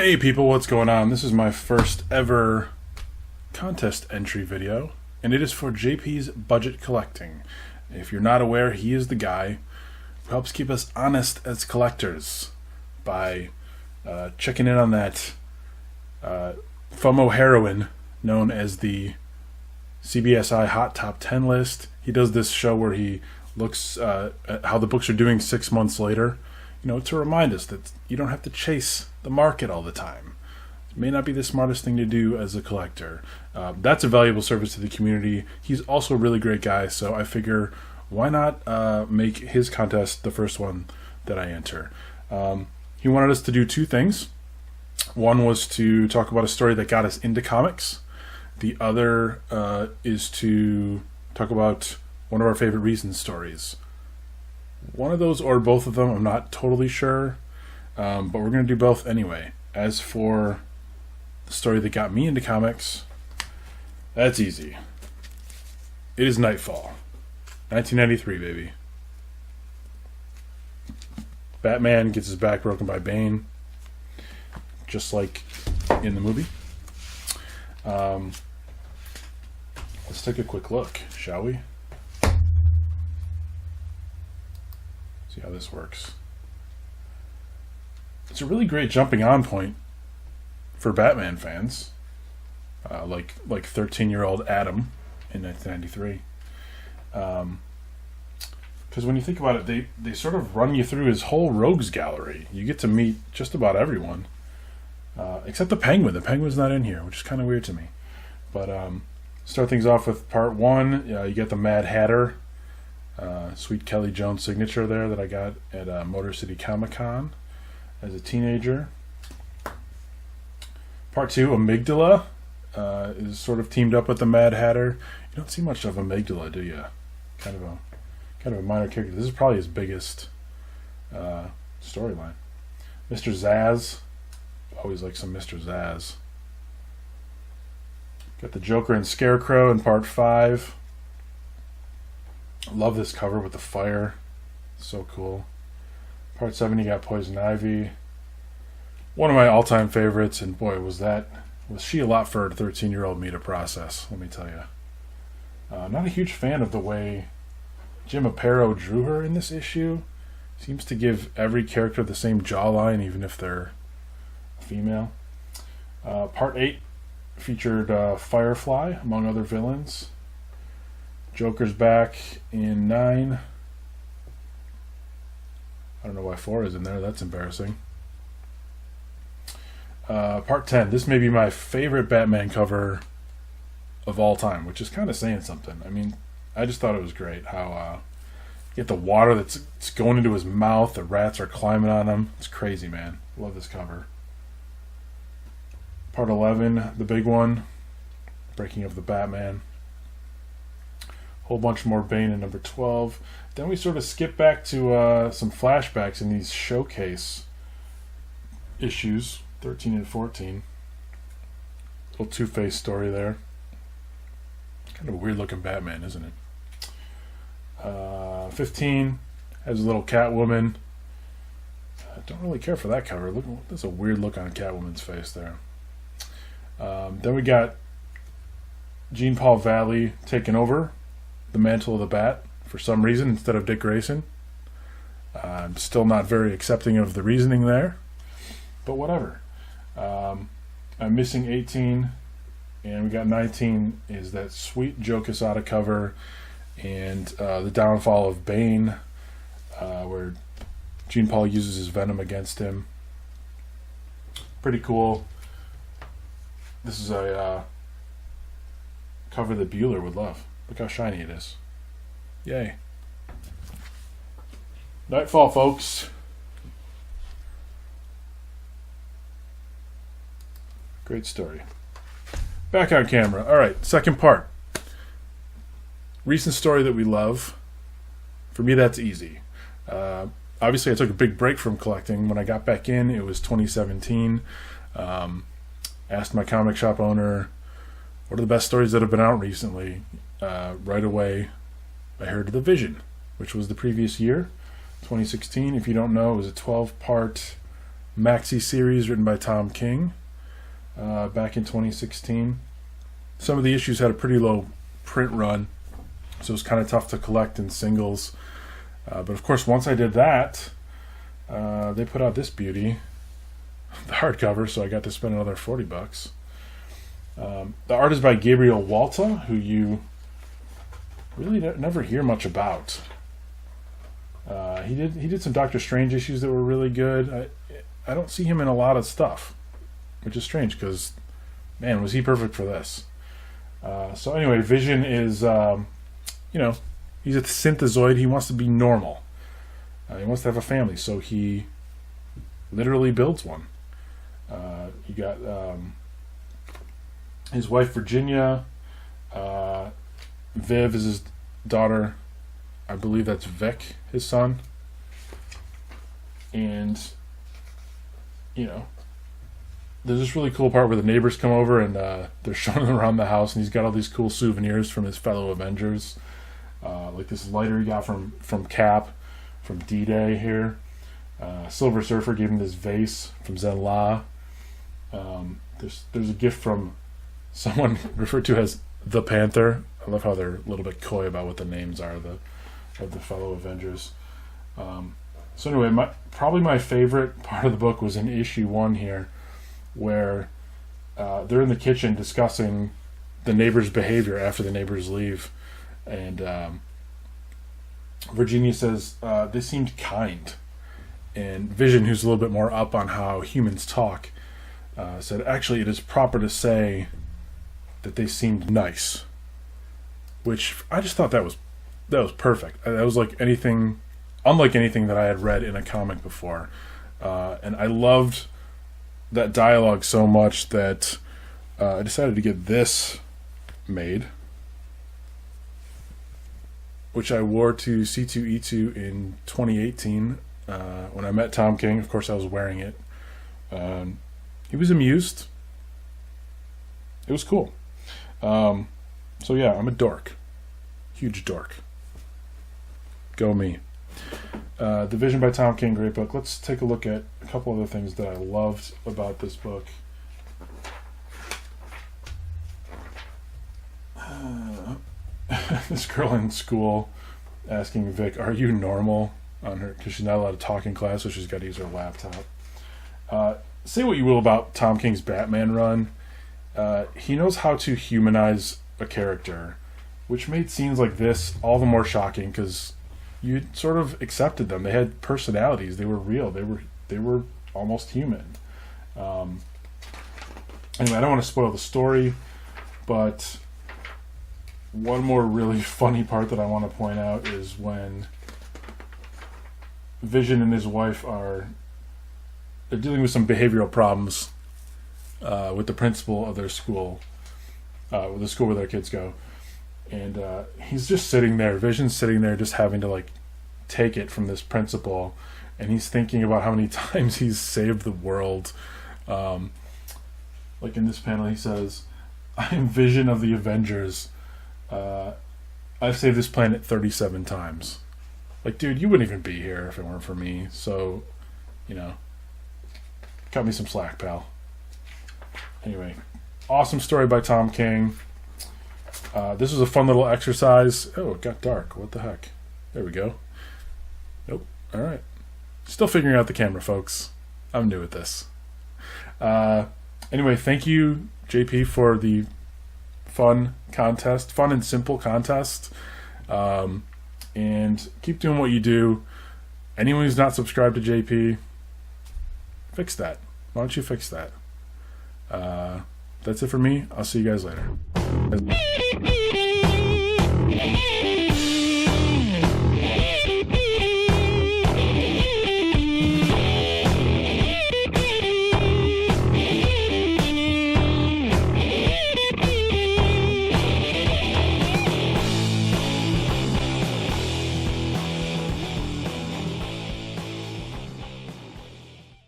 Hey people, what's going on? This is my first ever contest entry video, and it is for JP's Budget Collecting. If you're not aware, he is the guy who helps keep us honest as collectors by checking in on that FOMO heroine known as the CBSI Hot Top 10 list. He does this show where he looks at how the books are doing 6 months later, to remind us that you don't have to chase the market all the time. It may not be the smartest thing to do as a collector. That's a valuable service to the community. He's also a really great guy, so I figure why not make his contest the first one that I enter. He wanted us to do two things. One was to talk about a story that got us into comics. The other is to talk about one of our favorite Reason stories. One of those or both of them, I'm not totally sure, but we're going to do both anyway. As for the story that got me into comics, that's easy. It is Nightfall. 1993, baby. Batman gets his back broken by Bane, just like in the movie. Let's take a quick look, shall we? See how this works. It's a really great jumping on point for Batman fans, like 13-year-old Adam in 1993. Because when you think about it, they sort of run you through his whole rogues gallery. You get to meet just about everyone, except the Penguin. The Penguin's not in here, which is kind of weird to me. But start things off with part one. You get the Mad Hatter. Sweet Kelly Jones signature there that I got at Motor City Comic Con as a teenager. Part two, Amygdala is sort of teamed up with the Mad Hatter. You don't see much of Amygdala, do you? Kind of a minor character. This is probably his biggest storyline. Mr. Zaz, always like some Mr. Zaz. Got the Joker and Scarecrow in part 5. Love this cover with the fire. So cool. Part 7, you got Poison Ivy. One of my all-time favorites, and boy, was she a lot for a 13-year-old me to process, let me tell you. Not a huge fan of the way Jim Aparo drew her in this issue. Seems to give every character the same jawline, even if they're female. Part 8 featured Firefly, among other villains. Joker's back in 9. I don't know why 4 is in there. That's embarrassing. Part 10. This may be my favorite Batman cover of all time, which is kind of saying something. I mean, I just thought it was great how you get the water that's going into his mouth. The rats are climbing on him. It's crazy, man. Love this cover. Part 11, the big one. Breaking of the Batman. Whole bunch more Bane in number 12. Then we sort of skip back to some flashbacks in these showcase issues, 13 and 14. Little Two-Face story there. Kind of a weird looking Batman, isn't it? 15 has a little Catwoman. I don't really care for that cover. Look, there's a weird look on Catwoman's face there. Then we got Jean Paul Valley taking over the mantle of the Bat for some reason instead of Dick Grayson. I'm still not very accepting of the reasoning there, but whatever. I'm missing 18, and we got 19 is that sweet Joe Quesada cover and the downfall of Bane, where Jean Paul uses his venom against him. Pretty cool. This is a cover that Bueller would love. Look how shiny it is. Yay. Nightfall, folks. Great story. Back on camera. Alright, second part. Recent story that we love. For me, that's easy. Obviously, I took a big break from collecting. When I got back in, it was 2017. Asked my comic shop owner, what are the best stories that have been out recently? Right away, I heard The Vision, which was the previous year, 2016. If you don't know, it was a 12-part maxi series written by Tom King back in 2016. Some of the issues had a pretty low print run, so it was kind of tough to collect in singles. But of course, once I did that, they put out this beauty, the hardcover, so I got to spend another $40. The art is by Gabriel Walta, who you really never hear much about. He did some Doctor Strange issues that were really good. I don't see him in a lot of stuff, which is strange because, man, was he perfect for this. So anyway, Vision is, he's a synthezoid. He wants to be normal. He wants to have a family, so he literally builds one. You got his wife Virginia. Viv is his daughter. I believe that's Vic, his son. And, there's this really cool part where the neighbors come over and they're showing him around the house, and he's got all these cool souvenirs from his fellow Avengers. Like this lighter he got from Cap, from D-Day here. Silver Surfer gave him this vase from Zen-La. There's a gift from someone referred to as the Panther. I love how they're a little bit coy about what the names are of the fellow Avengers. So anyway, probably my favorite part of the book was in issue 1 here, where they're in the kitchen discussing the neighbors' behavior after the neighbors leave, and Virginia says they seemed kind, and Vision, who's a little bit more up on how humans talk, said actually it is proper to say that they seemed nice, which I just thought that was perfect. That was like unlike anything that I had read in a comic before, and I loved that dialogue so much that I decided to get this made, which I wore to C2E2 in 2018 when I met Tom King. Of course, I was wearing it. He was amused. It was cool. So yeah, I'm a dork. Huge dork. Go me. The Vision by Tom King, great book. Let's take a look at a couple other things that I loved about this book. This girl in school asking Vic, "Are you normal?" on her, because she's not allowed to talk in class, so she's got to use her laptop. Say what you will about Tom King's Batman run, he knows how to humanize a character, which made scenes like this all the more shocking because you sort of accepted them. They had personalities. They were real. They were almost human. Anyway, I don't want to spoil the story, but one more really funny part that I want to point out is when Vision and his wife they're dealing with some behavioral problems with the principal of their school, with the school where their kids go. And he's just sitting there, Vision's sitting there just having to take it from this principal, and he's thinking about how many times he's saved the world. Like in this panel he says, "I am Vision of the Avengers. I've saved this planet 37 times. Like, dude, you wouldn't even be here if it weren't for me, so, cut me some slack, pal." Anyway, awesome story by Tom King. This was a fun little exercise. Oh, it got dark. What the heck? There we go. Nope. All right. Still figuring out the camera, folks. I'm new at this. Anyway, thank you, JP, for the fun and simple contest. And keep doing what you do. Anyone who's not subscribed to JP, fix that. Why don't you fix that? That's it for me. I'll see you guys later.